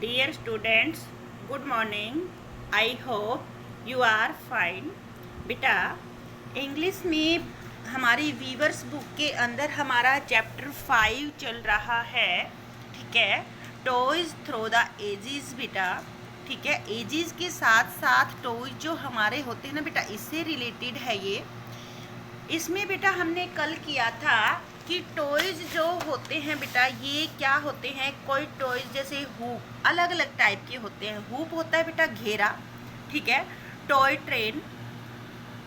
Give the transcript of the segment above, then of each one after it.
Dear students, good morning. I hope you are fine. बेटा English में हमारी viewers book के अंदर हमारा चैप्टर 5 चल रहा है, ठीक है। टॉयज थ्रू द एजेस बेटा, ठीक है। एजेस के साथ साथ टॉयज जो हमारे होते हैं ना बेटा, इससे रिलेटेड है ये। इसमें बेटा हमने कल किया था कि टॉयज जो होते हैं बेटा, ये क्या होते हैं। कोई टॉयज जैसे हुप, अलग अलग टाइप के होते हैं। हुप होता है बेटा घेरा, ठीक है। टॉय ट्रेन,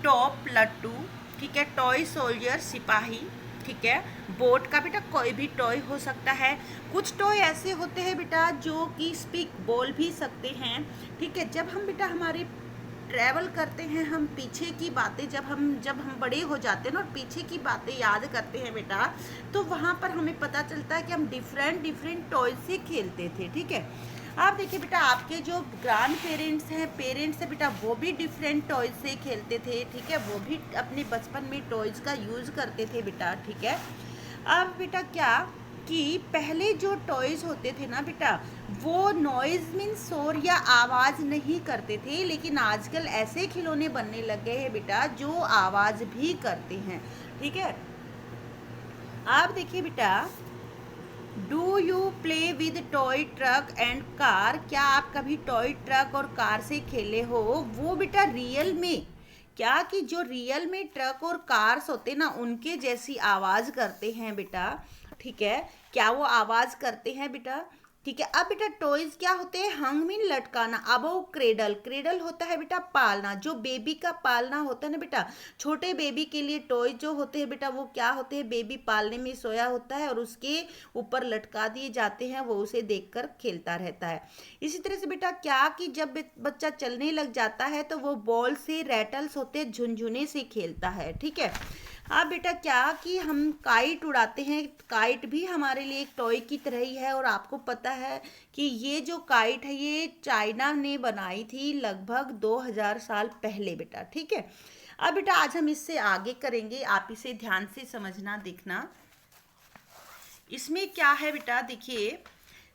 टॉप लट्टू, ठीक है। टॉय सोल्जर सिपाही, ठीक है। बोट का बेटा कोई भी टॉय हो सकता है। कुछ टॉय ऐसे होते हैं बेटा जो कि स्पीक, बोल भी सकते हैं, ठीक है। जब हम बेटा हमारे ट्रैवल करते हैं, हम पीछे की बातें जब हम बड़े हो जाते हैं ना और पीछे की बातें याद करते हैं बेटा, तो वहाँ पर हमें पता चलता है कि हम डिफरेंट टॉय से खेलते थे, ठीक है। आप देखिए बेटा, आपके जो ग्रैंड पेरेंट्स हैं बेटा, वो भी डिफरेंट टॉयज से खेलते थे, ठीक है। वो भी अपने बचपन में टॉयज का यूज़ करते थे बेटा, ठीक है। अब बेटा क्या कि पहले जो टॉयज होते थे ना बेटा, वो नॉइज मीन्स शोर या आवाज़ नहीं करते थे, लेकिन आजकल ऐसे खिलौने बनने लग गए हैं बेटा जो आवाज़ भी करते हैं, ठीक है। आप देखिए बेटा, do you play with toy truck and car. क्या आप कभी टॉय ट्रक और कार से खेले हो। वो बेटा रियल में क्या कि जो रियल में ट्रक और कार्स होते ना, उनके जैसी आवाज़ करते हैं बेटा, ठीक है। क्या वो आवाज़ करते हैं बेटा, ठीक है। अब बेटा टॉयज क्या होते हैं, हंग मीन लटकाना, अबव क्रेडल, क्रेडल होता है बेटा पालना, जो बेबी का पालना होता है ना बेटा। छोटे बेबी के लिए टॉय जो होते हैं बेटा, वो क्या होते हैं, बेबी पालने में सोया होता है और उसके ऊपर लटका दिए जाते हैं, वो उसे देखकर खेलता रहता है। इसी तरह से बेटा क्या कि जब बच्चा चलने लग जाता है तो वो बॉल से, रैटल्स होते हैं, झुनझुने से खेलता है, ठीक है। हाँ बेटा क्या कि हम काइट उड़ाते हैं, काइट भी हमारे लिए एक टॉय की तरह ही है। और आपको पता है कि ये जो काइट है ये चाइना ने बनाई थी लगभग 2000 साल पहले बेटा, ठीक है। अब बेटा आज हम इससे आगे करेंगे, आप इसे ध्यान से समझना, देखना। इसमें क्या है बेटा, देखिए,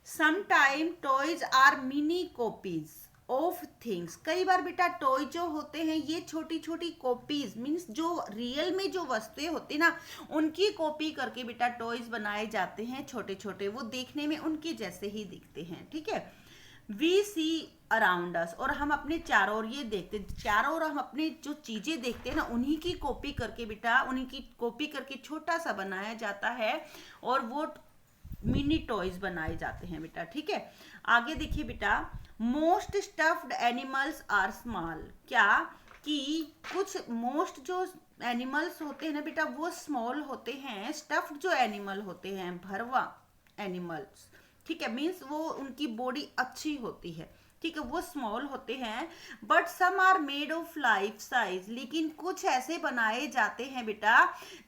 some time toys are mini copies of things. कई बार बेटा टॉय जो होते हैं ये छोटी छोटी कॉपीज मीन्स जो रियल में जो वस्तुएं होती है ना, उनकी कॉपी करके बेटा टॉयज बनाए जाते हैं, छोटे छोटे। वो देखने में उनके जैसे ही दिखते हैं, ठीक है। वी सी अराउंड अस, और हम अपने चारों ओर ये देखते, चारों ओर हम अपने जो चीजें देखते हैं ना, उन्हीं की कॉपी करके बेटा, उन्हीं की कॉपी करके छोटा सा बनाया जाता है और वो मिनी टॉयज बनाए जाते हैं बेटा, ठीक है। आगे देखिए बेटा, most stuffed animals are small. क्या कि कुछ मोस्ट जो एनिमल्स होते हैं ना बेटा, वो स्मॉल होते हैं। स्टफ्ड जो एनिमल होते हैं, भरवा एनिमल्स, ठीक है, मीन्स वो उनकी बॉडी अच्छी होती है, ठीक है, वो स्मॉल होते हैं। But some are made of life size, लेकिन कुछ ऐसे बनाए जाते हैं बेटा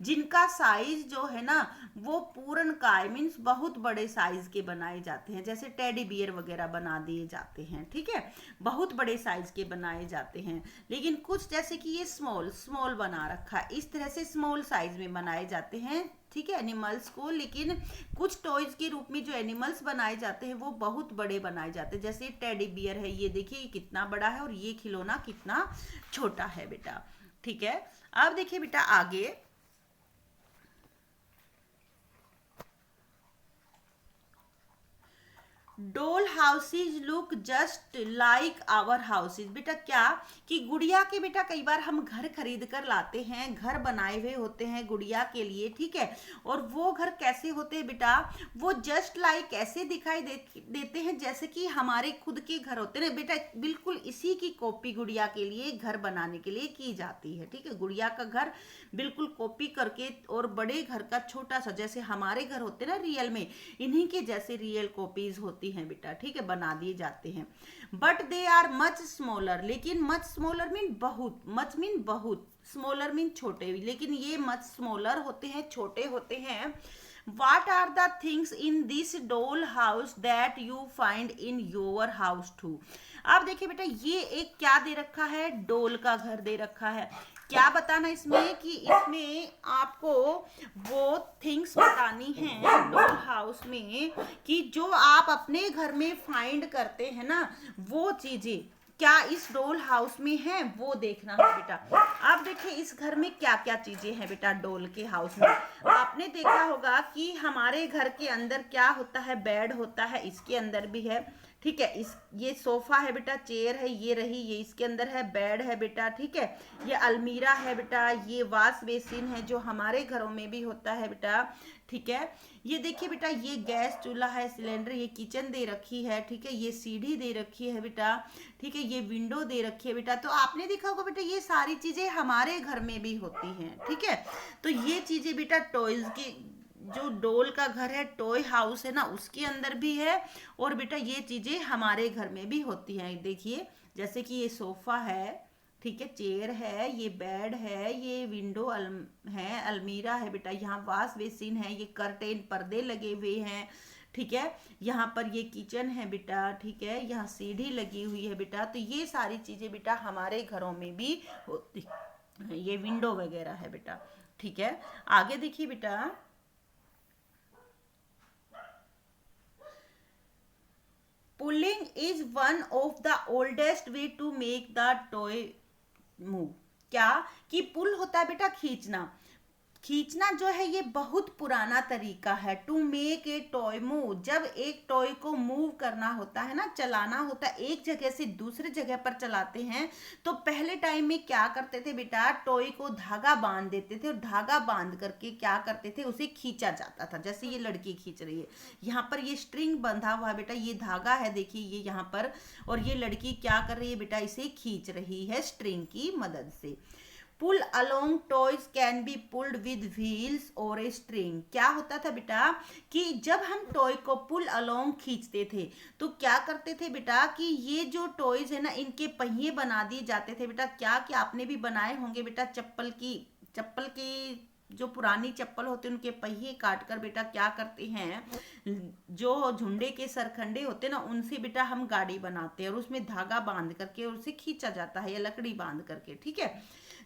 जिनका साइज जो है ना वो पूर्ण काय मीन्स बहुत बड़े साइज के बनाए जाते हैं। जैसे टेडी बियर वगैरह बना दिए जाते हैं, ठीक है, बहुत बड़े साइज के बनाए जाते हैं। लेकिन कुछ जैसे कि ये स्मॉल स्मॉल बना रखा है, इस तरह से स्मॉल साइज में बनाए जाते हैं, ठीक है, एनिमल्स को। लेकिन कुछ टॉयज के रूप में जो एनिमल्स बनाए जाते हैं वो बहुत बड़े बनाए जाते हैं। जैसे टेडी बियर है, ये देखिए कितना बड़ा है और ये खिलौना कितना छोटा है बेटा, ठीक है। अब देखिए बेटा आगे, doll houses look just like our houses. बेटा क्या कि गुड़िया के बेटा कई बार हम घर खरीद कर लाते हैं, घर बनाए हुए होते हैं गुड़िया के लिए, ठीक है। और वो घर कैसे होते हैं बेटा, वो जस्ट लाइक ऐसे दिखाई देते हैं जैसे कि हमारे खुद के घर होते हैं बेटा। बिल्कुल इसी की कॉपी गुड़िया के लिए घर बनाने के लिए की जाती है, ठीक है। गुड़िया का घर बिल्कुल कॉपी करके और बड़े घर का छोटा सा, जैसे हमारे घर होते हैं ना रियल में, इन्हीं के जैसे रियल कॉपीज होती हैं बेटा, ठीक है, बना दिए जाते हैं। But they are much smaller, लेकिन मच स्मॉलर मीन बहुत, मच मीन बहुत, स्मॉलर मीन छोटे, लेकिन ये मच स्मॉलर होते हैं, छोटे होते हैं। What are the things in this doll house that you find in your house too? आप देखिए बेटा, ये एक क्या दे रखा है, डोल का घर दे रखा है। क्या बताना इसमें कि इसमें आपको वो थिंग्स बतानी है डॉल हाउस में कि जो आप अपने घर में फाइंड करते हैं ना, वो चीजें क्या इस डॉल हाउस में है वो देखना है बेटा। अब देखिए इस घर में क्या क्या चीजें हैं बेटा डॉल के हाउस में। आपने देखा होगा कि हमारे घर के अंदर क्या होता है, बेड होता है, इसके अंदर भी है, ठीक है। इस ये सोफा है बेटा, चेयर है, ये रही, ये इसके अंदर है, बेड है बेटा, ठीक है। ये अलमीरा है बेटा, ये वॉश बेसिन है जो हमारे घरों में भी होता है बेटा, ठीक है। ये देखिए बेटा, ये गैस चूल्हा है, सिलेंडर, ये किचन दे रखी है, ठीक है। ये सीढ़ी दे रखी है बेटा, ठीक है। ये विंडो दे रखी है बेटा। तो आपने देखा होगा बेटा ये सारी चीजें हमारे घर में भी होती हैं, ठीक है। तो ये चीजें बेटा टॉयज की, जो डोल का घर है, टॉय हाउस है ना, उसके अंदर भी है। और बेटा ये चीजें हमारे घर में भी होती हैं। देखिए जैसे कि ये सोफा है, ठीक है, चेयर है, ये बेड है, ये विंडो है, अलमीरा है बेटा, यहाँ वॉश बेसिन है, ये कर्टेन पर्दे लगे हुए हैं, ठीक है। यहाँ पर ये किचन है बेटा, ठीक है, यहाँ सीढ़ी लगी हुई है बेटा। तो ये सारी चीजें बेटा हमारे घरों में भी होती हैं। ये विंडो वगैरह है बेटा, ठीक है। आगे देखिए बेटा, pulling is one of the oldest way to make the toy move. क्या कि पुल होता है बेटा खींचना। खींचना जो है ये बहुत पुराना तरीका है। To make a toy move, जब एक टॉय को मूव करना होता है ना, चलाना होता है, एक जगह से दूसरे जगह पर चलाते हैं, तो पहले टाइम में क्या करते थे बेटा, टॉय को धागा बांध देते थे, और धागा बांध करके क्या करते थे, उसे खींचा जाता था। जैसे ये लड़की खींच रही है, यहाँ पर ये स्ट्रिंग बंधा हुआ है बेटा, ये धागा है, देखिए ये यहाँ पर, और ये लड़की क्या कर रही है बेटा, इसे खींच रही है स्ट्रिंग की मदद से। Pull along toys can be pulled with wheels और ए स्ट्रिंग। क्या होता था बेटा कि जब हम टॉय को पुल अलोंग खींचते थे तो क्या करते थे बेटा कि ये जो टॉयज है ना, इनके पहिए बना दिए जाते थे बेटा। क्या कि आपने भी बनाए होंगे बेटा, चप्पल की जो पुरानी चप्पल होते हैं उनके पहिए काट कर बेटा क्या करते हैं, जो झुंडे के सरखंडे होते हैं ना, उनसे बेटा हम गाड़ी बनाते हैं, और उसमें धागा बांध करके और उसे खींचा जाता है, या लकड़ी बांध करके, ठीक है।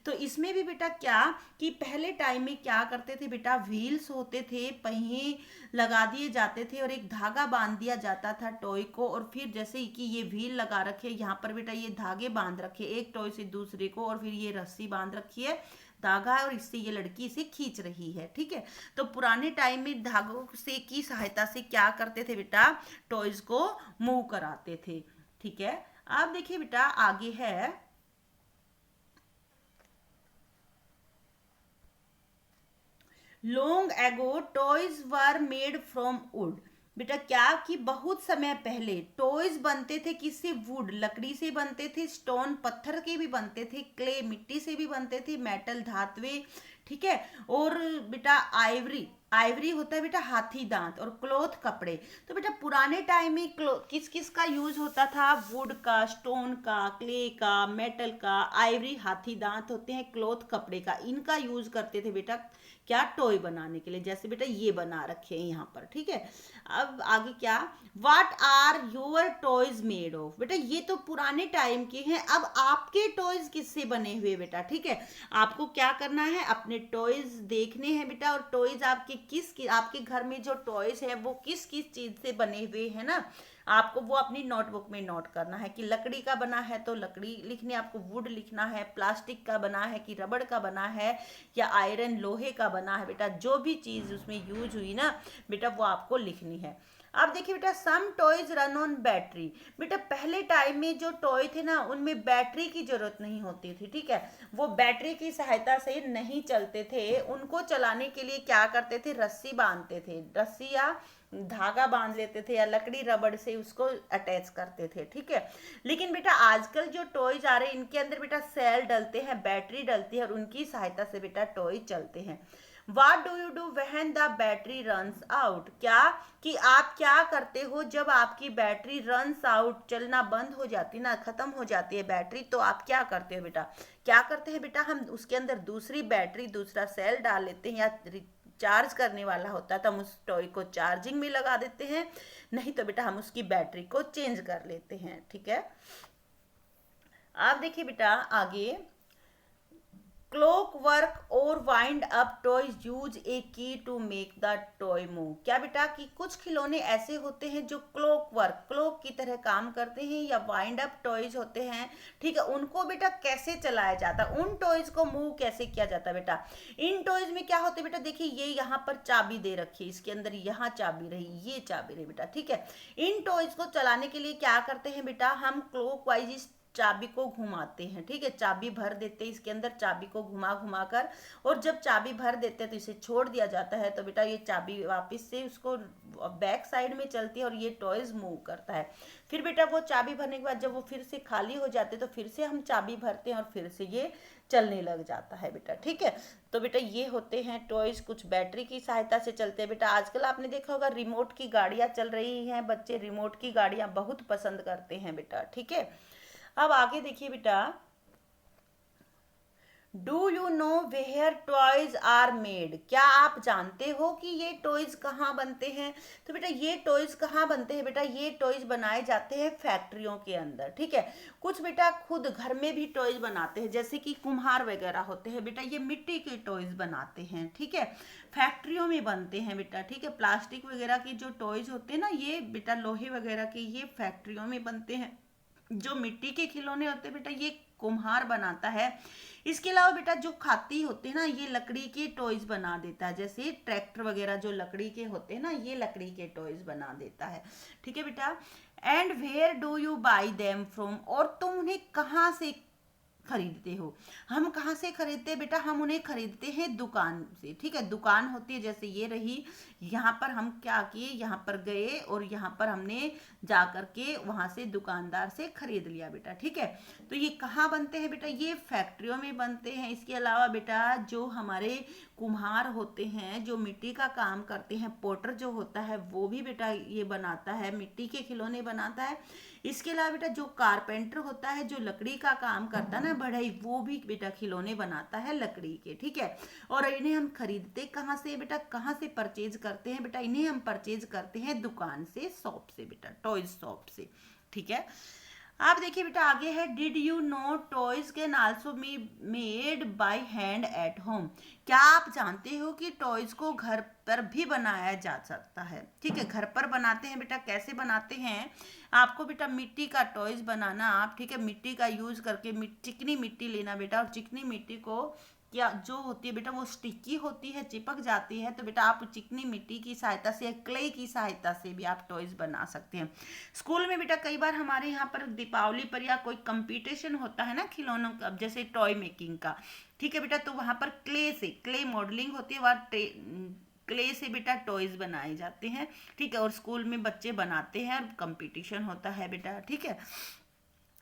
तो इसमें भी बेटा क्या कि पहले टाइम में क्या करते थे बेटा, व्हील्स होते थे, पहिए लगा दिए जाते थे, और एक धागा बांध दिया जाता था टॉय को। और फिर जैसे कि ये व्हील लगा रखे, यहाँ पर बेटा ये धागे बांध रखे एक टॉय से दूसरे को, और फिर ये रस्सी बांध रखी है, धागा है, और इससे ये लड़की इसे खींच रही है, ठीक है। तो पुराने टाइम में धागों से की सहायता से क्या करते थे बेटा, टॉयज को मूव कराते थे, ठीक है। अब देखिए बेटा आगे है, long ago toys were made from would. बेटा क्या कि बहुत समय पहले टॉयज बनते थे किससे, वुड, लकड़ी से बनते थे, स्टोन, पत्थर के भी बनते थे, क्ले, मिट्टी से भी बनते थे, मेटल, धातुएं, ठीक है। और बेटा आइवरी, आइवरी होता है बेटा हाथी दांत, और क्लॉथ, कपड़े। तो बेटा पुराने टाइम में किस किस का यूज होता था, वुड का, स्टोन का, क्ले का, मेटल का, आइवरी हाथी दांत होते हैं, क्लॉथ कपड़े का, इनका यूज करते थे बेटा क्या, टॉय बनाने के लिए। जैसे बेटा ये बना रखे हैं यहाँ पर, ठीक है। अब आगे क्या, what are your toys made of. बेटा ये तो पुराने टाइम के हैं, अब आपके टॉयज किससे बने हुए बेटा, ठीक है। आपको क्या करना है, अपने टॉयज देखने हैं बेटा, और टॉयज आपके घर में जो टॉयज है वो किस किस चीज से बने हुए हैं ना, आपको वो अपनी नोटबुक में नोट करना है कि लकड़ी का बना है तो लकड़ी लिखनी, आपको वुड लिखना है, प्लास्टिक का बना है कि रबड़ का बना है, या आयरन लोहे का बना है बेटा, जो भी चीज उसमें यूज हुई ना बेटा वो आपको लिखनी है। अब देखिए बेटा, some toys run on battery. बेटा पहले टाइम में जो टॉय थे ना उनमें बैटरी की जरूरत नहीं होती थी, ठीक है, वो बैटरी की सहायता से नहीं चलते थे। उनको चलाने के लिए क्या करते थे, रस्सी बांधते थे, रस्सी या धागा बांध लेते थे, या लकड़ी रबड़ से उसको अटैच करते थे, ठीक है। लेकिन बेटा आजकल जो टॉयज आ रहे हैं इनके अंदर बेटा सेल डलते हैं, बैटरी डलती है, और उनकी सहायता से बेटा टॉय चलते हैं। What do you do when the battery runs out? क्या कि आप क्या करते हो जब आपकी बैटरी runs out, चलना बंद हो जाती ना, खत्म हो जाती है बैटरी, तो आप क्या करते हो बेटा, क्या करते हैं बेटा, हम उसके अंदर दूसरी बैटरी, दूसरा सेल डाल लेते हैं, या चार्ज करने वाला होता है तो हम उस टॉय को चार्जिंग में लगा देते हैं, नहीं तो बेटा हम उसकी बैटरी को चेंज कर लेते हैं, ठीक है। आप देखिए बेटा आगे, क्लॉक वर्क और wind up toys use a key to make the toy move. क्या बेटा कि कुछ खिलौने ऐसे होते हैं जो क्लॉक वर्क, क्लॉक की तरह काम करते हैं, या वाइंड अप टॉयज होते हैं, ठीक है, उनको बेटा कैसे चलाया जाता है, उन टॉयज को मूव कैसे किया जाता है बेटा। इन टॉयज में क्या होते है बेटा, देखिए ये यहाँ पर चाबी दे रखी है, इसके अंदर यहाँ चाबी रही, ये चाबी रही बेटा, ठीक है। इन टॉयज को चलाने के लिए क्या करते हैं बेटा, हम क्लॉक वाइज चाबी को घुमाते हैं, ठीक है, चाबी भर देते हैं इसके अंदर, चाबी को घुमा घुमा कर, और जब चाबी भर देते हैं तो इसे छोड़ दिया जाता है, तो बेटा ये चाबी वापस से उसको बैक साइड में चलती है और ये टॉयज मूव करता है। फिर बेटा वो चाबी भरने के बाद जब वो फिर से खाली हो जाते हैं तो फिर से हम चाबी भरते हैं और फिर से ये चलने लग जाता है बेटा, ठीक है। तो बेटा ये होते हैं टॉयज, कुछ बैटरी की सहायता से चलते हैं बेटा। आजकल आपने देखा होगा रिमोट की गाड़ियां चल रही हैं, बच्चे रिमोट की गाड़ियां बहुत पसंद करते हैं बेटा, ठीक है। अब आगे देखिए बेटा, do you know where toys are made. क्या आप जानते हो कि ये टॉयज कहाँ बनते हैं। तो बेटा ये टॉयज कहाँ बनते हैं बेटा, ये टॉयज बनाए जाते हैं फैक्ट्रियों के अंदर, ठीक है। कुछ बेटा खुद घर में भी टॉयज बनाते हैं, जैसे कि कुम्हार वगैरह होते हैं बेटा, ये मिट्टी के टॉयज बनाते हैं, ठीक है, फैक्ट्रियों में बनते हैं बेटा, ठीक है। प्लास्टिक वगैरह के जो टॉयज होते हैं ना, ये बेटा लोहे वगैरह के, ये फैक्ट्रियों में बनते हैं। जो मिट्टी के खिलौने होते हैं बेटा, ये कुम्हार बनाता है। इसके अलावा बेटा जो खाती होते हैं ना, ये लकड़ी के टॉयज बना देता है, जैसे ट्रैक्टर वगैरह जो लकड़ी के होते हैं ना, ये लकड़ी के टॉयज बना देता है, ठीक है बेटा। And where do you buy them from, और तुम उन्हें कहाँ से खरीदते हो। हम कहाँ से खरीदते हैं बेटा, हम उन्हें खरीदते हैं दुकान से, ठीक है। दुकान होती है, जैसे ये रही, यहाँ पर हम क्या किए, यहाँ पर गए और यहाँ पर हमने जा करके वहाँ से दुकानदार से खरीद लिया बेटा, ठीक है। तो ये कहाँ बनते हैं बेटा, ये फैक्ट्रियों में बनते हैं। इसके अलावा बेटा जो हमारे कुम्हार होते हैं, जो मिट्टी का काम करते हैं, पोटर जो होता है वो भी बेटा ये बनाता है, मिट्टी के खिलौने बनाता है। इसके अलावा बेटा जो कारपेंटर होता है, जो लकड़ी का काम करता है ना बढ़ई, वो भी बेटा खिलौने बनाता है लकड़ी के, ठीक है। और इन्हें हम खरीदते कहाँ से बेटा, कहाँ से परचेज करते हैं बेटा, इन्हें हम परचेज करते हैं दुकान से, शॉप से बेटा, टॉयज शॉप से, ठीक है। आप देखिए बेटा आगे है, did you know toys can also be made by hand at home. क्या आप जानते हो कि टॉयज को घर पर भी बनाया जा सकता है, ठीक है। घर पर बनाते हैं बेटा, कैसे बनाते हैं, आपको बेटा मिट्टी का टॉयज बनाना आप, ठीक है, मिट्टी का यूज करके चिकनी मिट्टी लेना बेटा, और चिकनी मिट्टी को क्या जो होती है बेटा वो स्टिकी होती है, चिपक जाती है, तो बेटा आप चिकनी मिट्टी की सहायता से, क्ले की सहायता से भी आप टॉयज बना सकते हैं। स्कूल में बेटा कई बार हमारे यहाँ पर दीपावली पर या कोई कंपटीशन होता है ना खिलौनों का, जैसे टॉय मेकिंग का, ठीक है बेटा, तो वहाँ पर क्ले से, क्ले मॉडलिंग होती है, वहाँ क्ले से बेटा टॉयज बनाए जाते हैं, ठीक है, और स्कूल में बच्चे बनाते हैं और कंपटीशन होता है बेटा, ठीक है।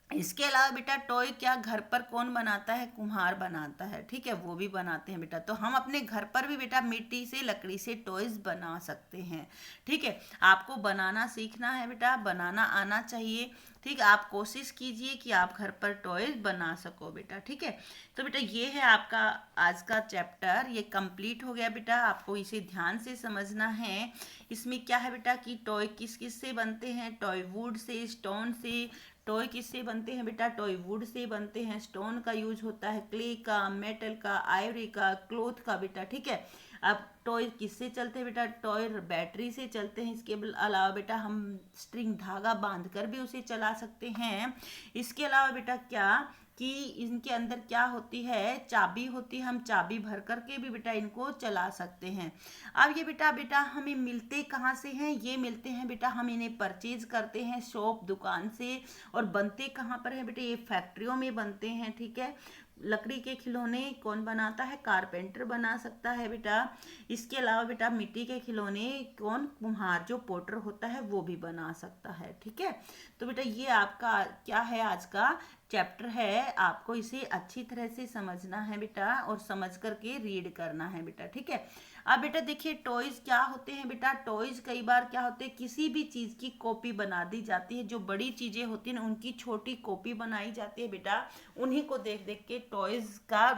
इसके अलावा बेटा टॉय क्या घर पर कौन बनाता है, कुम्हार बनाता है, ठीक है, वो भी बनाते हैं बेटा। तो हम अपने घर पर भी बेटा मिट्टी से, लकड़ी से टॉयज बना सकते हैं, ठीक है। आपको बनाना सीखना है बेटा, बनाना आना चाहिए, ठीक है। आप कोशिश कीजिए कि आप घर पर टॉयज बना सको बेटा, ठीक है। तो बेटा ये है आपका आज का चैप्टर, ये कंप्लीट हो गया बेटा, आपको इसे ध्यान से समझना है। इसमें क्या है बेटा कि टॉय किस किस से बनते हैं, टॉय वुड से, स्टोन से। टॉय किससे बनते हैं बेटा, टॉय वुड से बनते हैं, स्टोन का यूज होता है, क्ले का, मेटल का, आयवरी का, क्लोथ का बेटा, ठीक है। अब टॉय किससे चलते हैं बेटा, टॉय बैटरी से चलते हैं। इसके अलावा बेटा हम स्ट्रिंग धागा बांध कर भी उसे चला सकते हैं। इसके अलावा बेटा क्या कि इनके अंदर क्या होती है, चाबी होती है, हम चाबी भर करके भी बेटा इनको चला सकते हैं। अब ये बेटा हमें मिलते कहाँ से हैं, ये मिलते हैं बेटा, हम इन्हें परचेज करते हैं शॉप, दुकान से। और बनते कहाँ पर है बेटा, ये फैक्ट्रियों में बनते हैं, ठीक है। लकड़ी के खिलौने कौन बनाता है, कारपेंटर बना सकता है बेटा। इसके अलावा बेटा मिट्टी के खिलौने कौन, कुम्हार जो पोटर होता है वो भी बना सकता है, ठीक है। तो बेटा ये आपका क्या है, आज का चैप्टर है, आपको इसे अच्छी तरह से समझना है बेटा, और समझ करके रीड करना है बेटा, ठीक है। अब बेटा देखिए टॉयज क्या होते हैं बेटा, टॉयज कई बार क्या होते हैं, किसी भी चीज की कॉपी बना दी जाती है, जो बड़ी चीजें होती हैं उनकी छोटी कॉपी बनाई जाती है बेटा, उन्हीं को देख देख के टॉयज का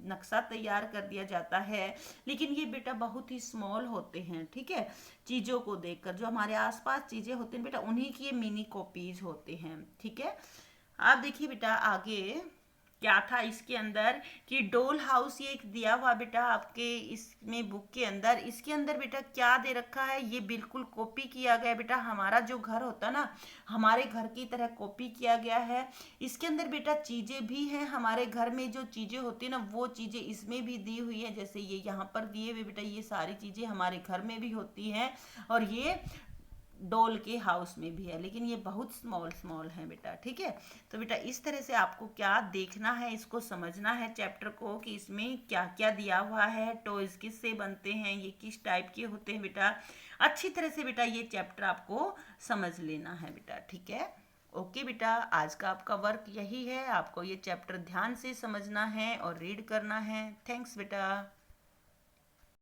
नक्शा तैयार कर दिया जाता है। लेकिन ये बेटा बहुत ही स्मॉल होते हैं, ठीक है, चीजों को देखकर जो हमारे आसपास चीजें होती हैं बेटा, उन्हीं की ये मिनी कॉपीज होते हैं, ठीक है। आप देखिए बेटा आगे, क्या था इसके अंदर कि डोल हाउस ये एक दिया हुआ बेटा आपके इसमें बुक के अंदर। इसके अंदर बेटा क्या दे रखा है, ये बिल्कुल कॉपी किया गया बेटा, हमारा जो घर होता ना हमारे घर की तरह कॉपी किया गया है। इसके अंदर बेटा चीज़ें भी हैं, हमारे घर में जो चीज़ें होती है ना वो चीज़ें इसमें भी दी हुई है, जैसे ये यहाँ पर दिए हुए बेटा ये सारी चीज़ें हमारे घर में भी होती हैं और ये डॉल के हाउस में भी है, लेकिन ये बहुत स्मॉल स्मॉल है बेटा। ठीक है, तो बेटा इस तरह से आपको क्या देखना है, इसको समझना है चैप्टर को कि इसमें क्या क्या दिया हुआ है, टॉयज किससे बनते हैं, ये किस टाइप के होते हैं बेटा। अच्छी तरह से बेटा ये चैप्टर आपको समझ लेना है बेटा। ठीक है, ओके बेटा, आज का आपका वर्क यही है, आपको ये चैप्टर ध्यान से समझना है और रीड करना है। थैंक्स बेटा।